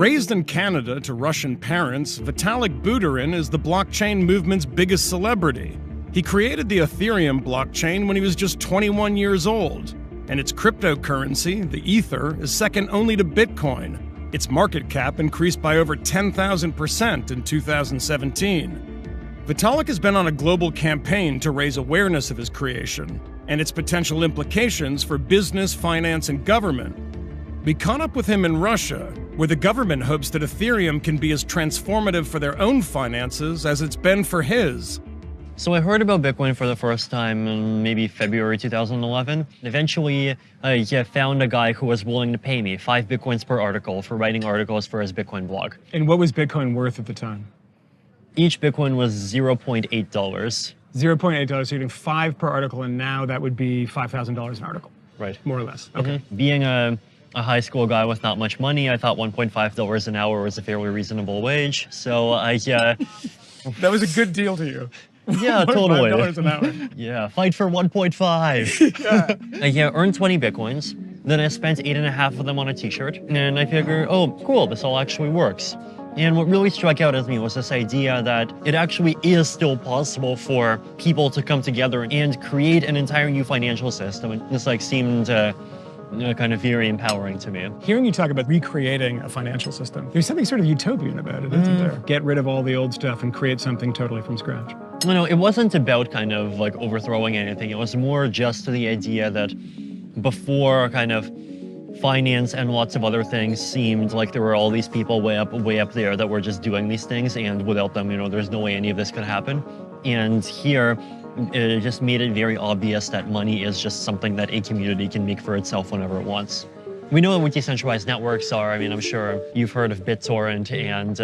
Raised in Canada to Russian parents, Vitalik Buterin is the blockchain movement's biggest celebrity. He created the Ethereum blockchain when he was just 21 years old, and its cryptocurrency, the Ether, is second only to Bitcoin. Its market cap increased by over 10,000% in 2017. Vitalik has been on a global campaign to raise awareness of his creation and its potential implications for business, finance, and government. We caught up with him in Russia, where the government hopes that Ethereum can be as transformative for their own finances as it's been for his. So I heard about Bitcoin for the first time in maybe February 2011. Eventually, I found a guy who was willing to pay me 5 Bitcoins per article for writing articles for his Bitcoin blog. And what was Bitcoin worth at the time? Each Bitcoin was $0.8. $0.8, so you're getting 5 per article, and now that would be $5,000 an article. Right. More or less. Okay. Being a high school guy with not much money, I thought $1.5 an hour was a fairly reasonable wage. So that was a good deal to you. Yeah, totally. $1.5 an hour. Yeah, fight for 1.5. I earned 20 Bitcoins. Then I spent 8.5 of them on a t-shirt. And I figured, oh, cool, this all actually works. And what really struck out at me was this idea that it actually is still possible for people to come together and create an entire new financial system. And this seemed kind of very empowering to me. Hearing you talk about recreating a financial system, there's something sort of utopian about it, isn't there? Get rid of all the old stuff and create something totally from scratch. No, it wasn't about kind of overthrowing anything. It was more just the idea that before kind of finance and lots of other things seemed like there were all these people way up there that were just doing these things, and without them, there's no way any of this could happen. And here, it just made it very obvious that money is just something that a community can make for itself whenever it wants. We know what decentralized networks are. I mean, I'm sure you've heard of BitTorrent and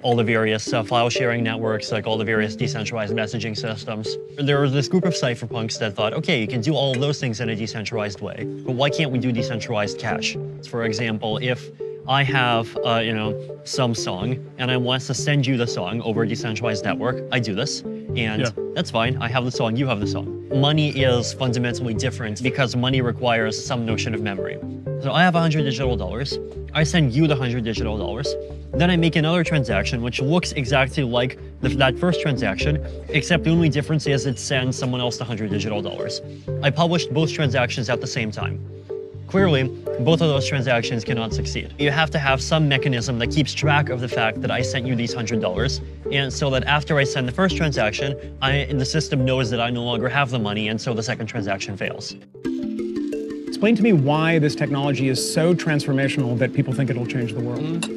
all the various file sharing networks, like all the various decentralized messaging systems. There was this group of cypherpunks that thought, okay, you can do all of those things in a decentralized way, but why can't we do decentralized cash? For example, if I have, some song and I want to send you the song over a decentralized network, I do this, and that's fine. I have the song, you have the song. Money is fundamentally different because money requires some notion of memory. So I have 100 digital dollars. I send you the 100 digital dollars. Then I make another transaction which looks exactly like that first transaction, except the only difference is it sends someone else the 100 digital dollars. I published both transactions at the same time. Clearly, both of those transactions cannot succeed. You have to have some mechanism that keeps track of the fact that I sent you these $100, and so that after I send the first transaction, the system knows that I no longer have the money, and so the second transaction fails. Explain to me why this technology is so transformational that people think it'll change the world.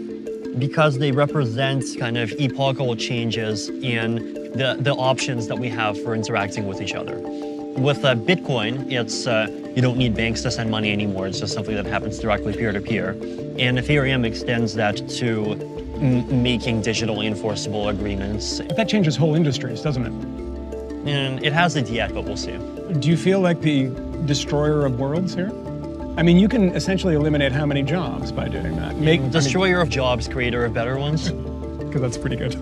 Because they represent kind of epochal changes in the options that we have for interacting with each other. With Bitcoin, it's you don't need banks to send money anymore. It's just something that happens directly peer-to-peer. And Ethereum extends that to making digitally enforceable agreements. But that changes whole industries, doesn't it? And it hasn't yet, but we'll see. Do you feel like the destroyer of worlds here? I mean, you can essentially eliminate how many jobs by doing that? Destroyer of jobs, creator of better ones. Because that's pretty good.